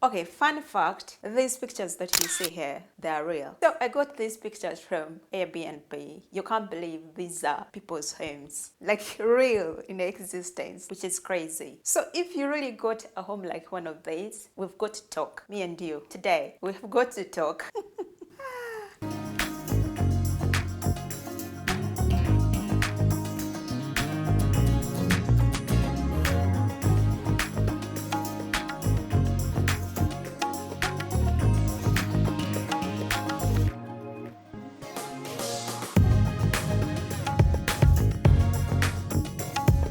Okay, fun fact, these pictures that you see here, they are real. So I got these pictures from Airbnb. You can't believe these are people's homes, like real in existence, which is crazy. So if you really got a home like one of these, we've got to talk, me and you. Today, we've got to talk.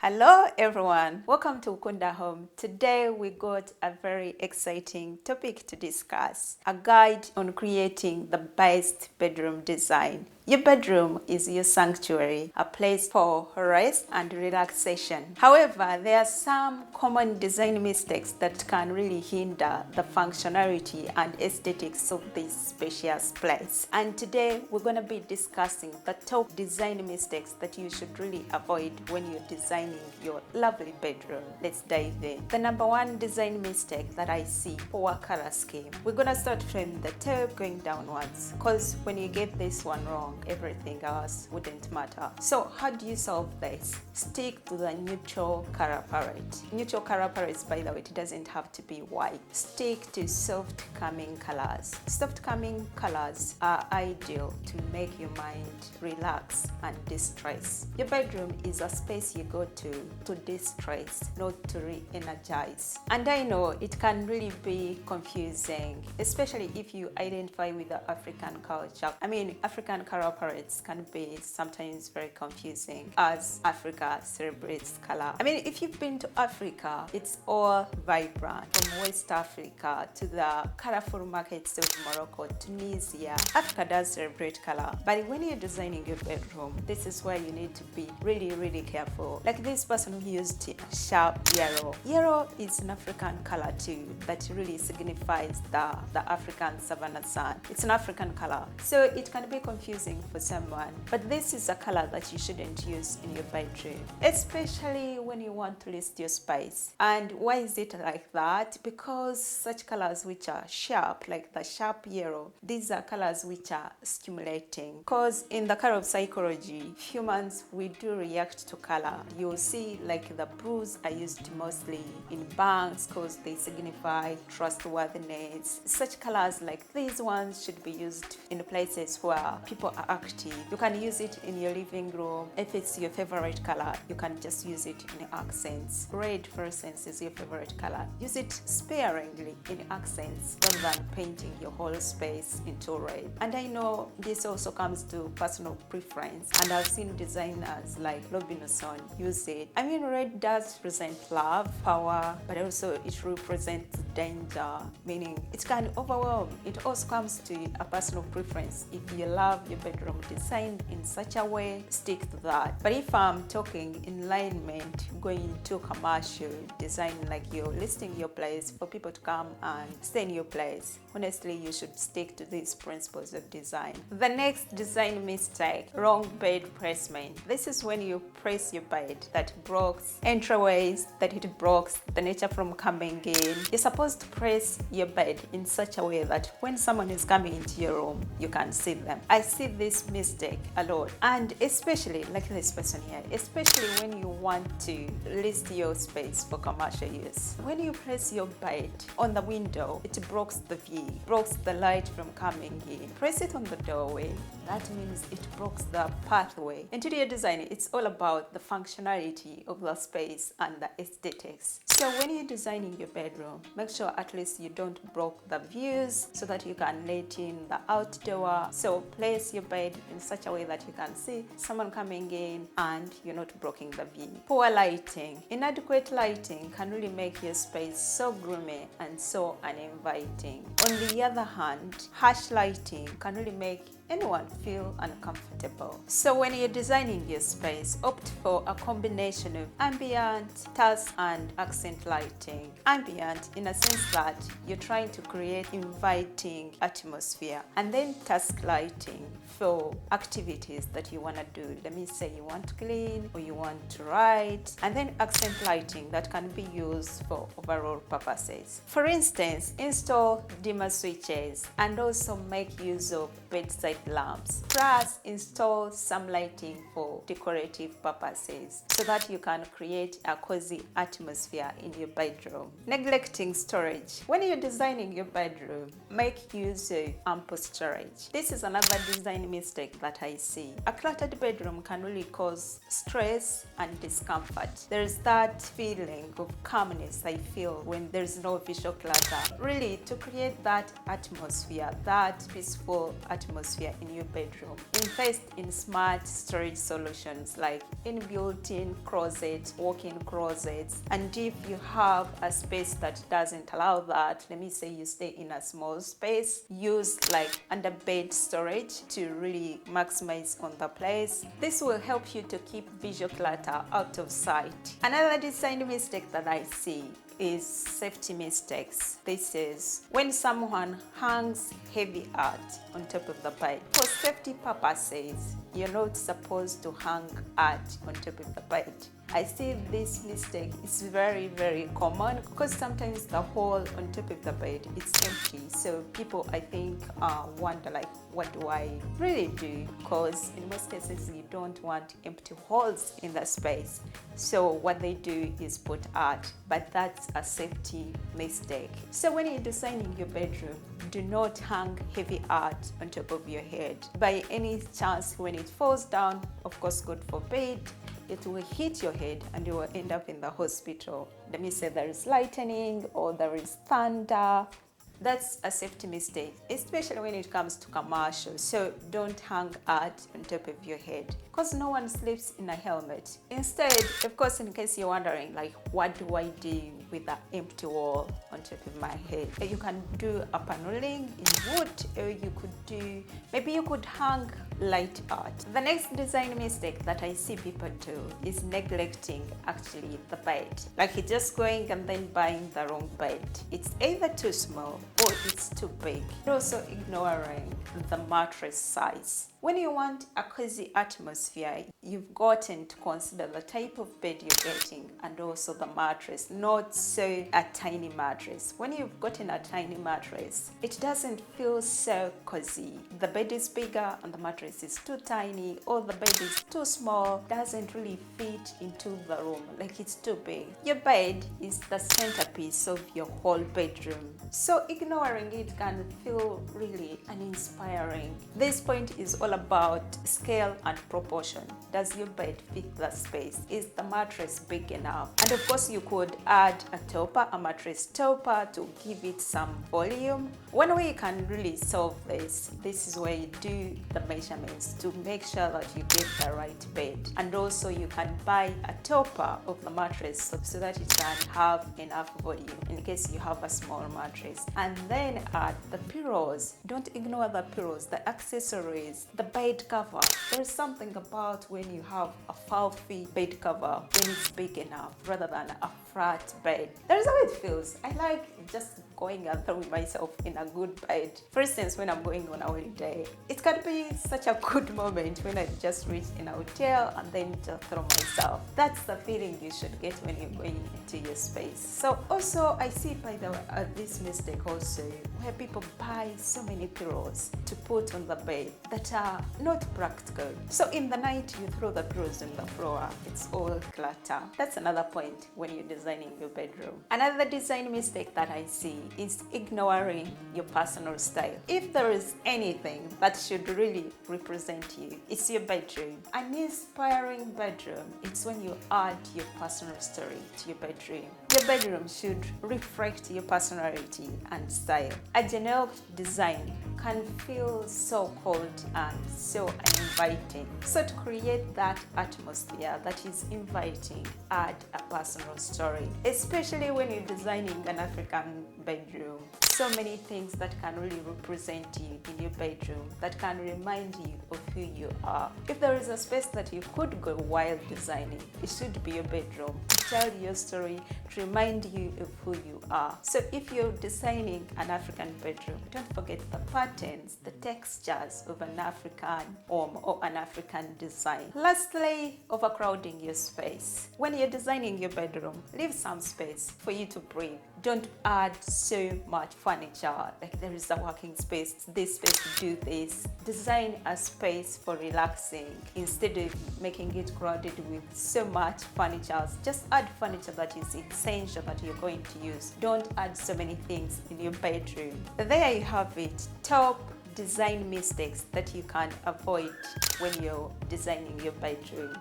Hello everyone, welcome to Ukunda Home. Today we got a very exciting topic to discuss, a guide on creating the best bedroom design. Your bedroom is your sanctuary, a place for rest and relaxation. However, there are some common design mistakes that can really hinder the functionality and aesthetics of this spacious place. And today we're going to be discussing the top design mistakes that you should really avoid when you're designing your lovely bedroom. Let's dive in. The number one design mistake that I see, poor color scheme. We're going to start from the top going downwards, because when you get this one wrong, everything else wouldn't matter. So how do you solve this? Stick to the neutral color palette. Neutral color palettes, by the way, it doesn't have to be white. Stick to soft calming colors. Soft calming colors are ideal to make your mind relax and distress. Your bedroom is a space you go to distress, not to re-energize. And I know it can really be confusing, especially if you identify with the African culture. I mean, African color palettes can be sometimes very confusing as Africa celebrates color. I mean, if you've been to Africa, it's all vibrant. From West Africa to the colorful markets of Morocco, Tunisia, Africa does celebrate color. But when you're designing your bedroom, this is where you need to be really careful. Like this person who used sharp yellow. Yellow is an African color too that really signifies the African Savanna sun. It's an African color, so it can be confusing for someone, but this is a color that you shouldn't use in your bedroom, especially when you want to list your space. And why is it like that? Because such colors which are sharp, like the sharp yellow, these are colors which are stimulating. Because in the color of psychology, humans, we do react to color. You'll see like the blues are used mostly in banks because they signify trustworthiness. Such colors like these ones should be used in places where people are active. You can use it in your living room. If it's your favorite color, you can just use it in accents. Red, for instance, is your favorite color. Use it sparingly in accents rather than painting your whole space into red. And I know this also comes to personal preference, and I've seen designers like Robinson use it. I mean, red does represent love, power, but also it represents danger, meaning it can overwhelm. It also comes to a personal preference. If you love your bedroom designed in such a way, stick to that. But if I'm talking in alignment, going to commercial design, like you're listing your place for people to come and stay in your place, honestly, you should stick to these principles of design. The next design mistake, wrong bed placement. This is when you place your bed that blocks entryways, that it blocks the nature from coming in. You're supposed to place your bed in such a way that when someone is coming into your room, you can see them. I see this mistake a lot, and especially like this person here, especially when you want to list your space for commercial use. When you place your bed on the window, it blocks the view, blocks the light from coming in. Place it on the doorway, that means it blocks the pathway. Interior design, it's all about the functionality of the space and the aesthetics. So when you're designing your bedroom, make sure at least you don't block the views so that you can let in the outdoor. So place your bed in such a way that you can see someone coming in and you're not blocking the view. Poor lighting. Inadequate lighting can really make your space so gloomy and so uninviting. On the other hand, harsh lighting can really make anyone feel uncomfortable. So when you're designing your space, opt for a combination of ambient, task, and accent lighting. Ambient in a sense that you're trying to create inviting atmosphere, and then task lighting for activities that you want to do. Let me say you want to clean or you want to write, and then accent lighting that can be used for overall purposes. For instance, install dimmer switches and also make use of bedside lamps. Plus, install some lighting for decorative purposes so that you can create a cozy atmosphere in your bedroom. Neglecting storage. When you're designing your bedroom, make use of ample storage. This is another design mistake that I see. A cluttered bedroom can really cause stress and discomfort. There's that feeling of calmness I feel when there's no visual clutter. Really, to create that atmosphere, that peaceful atmosphere in your bedroom, invest in smart storage solutions like in-built-in closets, walk-in closets. And if you have a space that doesn't allow that, let me say you stay in a small space, use like under bed storage to really maximize on the place. This will help you to keep visual clutter out of sight. Another design mistake that I see is safety mistakes. This is when someone hangs heavy art on top of the bed. For safety purposes, you're not supposed to hang art on top of the bed. I see this mistake is very, very common because sometimes the hole on top of the bed is empty. So people, I think, wonder like, what do I really do? Because in most cases, you don't want empty holes in the space. So what they do is put art, but that's a safety mistake. So when you're designing your bedroom, do not hang heavy art on top of your head. By any chance, when it falls down, of course, God forbid, it will hit your head and you will end up in the hospital. Let me say there is lightning or there is thunder. That's a safety mistake, especially when it comes to commercials. So don't hang art on top of your head because no one sleeps in a helmet. Instead, of course, in case you're wondering, like, what do I do with the empty wall on top of my head? You can do a paneling in wood, or you could do, maybe you could hang light art. The next design mistake that I see people do is neglecting actually the bed. Like you're just going and then buying the wrong bed. It's either too small or it's too big. And also ignoring the mattress size. When you want a cozy atmosphere, you've gotten to consider the type of bed you're getting and also the mattress, not so a tiny mattress. When you've gotten a tiny mattress, it doesn't feel so cozy. The bed is bigger and the mattress is too tiny, or the bed is too small, doesn't really fit into the room, like it's too big. Your bed is the centerpiece of your whole bedroom. So ignoring it can feel really uninspiring. This point is all about scale and proportion. Does your bed fit the space? Is the mattress big enough? And of course, you could add a topper, a mattress topper, to give it some volume. One way you can really solve this is where you do the measurements to make sure that you get the right bed. And also you can buy a topper of the mattress so that it can have enough volume in case you have a small mattress. And then add the pillows. Don't ignore the pillows, the accessories, the bed cover. There's something about when you have a fluffy bed cover when it's big enough rather than a flat bed. That's how it feels. I like just going and throwing myself in a good bed. For instance, when I'm going on a holiday, it can be such a good moment when I just reach in a hotel and then just throw myself. That's the feeling you should get when you're going into your space. So also, I see by the this mistake also where people buy so many pillows to put on the bed that are not practical. So in the night, you throw the pillows on the floor. It's all clutter. That's another point when you're designing your bedroom. Another design mistake that I see is ignoring your personal style. If there is anything that should really represent you, it's your bedroom. An inspiring bedroom, it's when you add your personal story to your bedroom. Your bedroom should reflect your personality and style. A generic design can feel so cold and so uninviting. So to create that atmosphere that is inviting, add a personal story. Especially when you're designing an African bedroom. So many things that can really represent you in your bedroom, that can remind you of who you are. If there is a space that you could go while designing, it should be your bedroom, to tell your story, to remind you of who you are. So if you're designing an African bedroom, don't forget the patterns, the textures of an African home or an African design. Lastly, overcrowding your space. When you're designing your bedroom, leave some space for you to breathe. Don't add so much furniture, like there is a working space, this space to do this. Design a space for relaxing instead of making it crowded with so much furniture. Just add furniture that is essential that you're going to use. Don't add so many things in your bedroom. There you have it. Top design mistakes that you can avoid when you're designing your bedroom.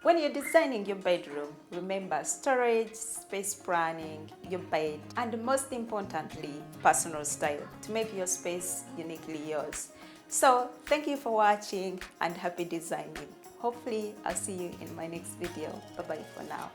When you're designing your bedroom, remember storage, space planning, your bed, and most importantly, personal style to make your space uniquely yours. So thank you for watching and happy designing. Hopefully I'll see you in my next video. Bye bye for now.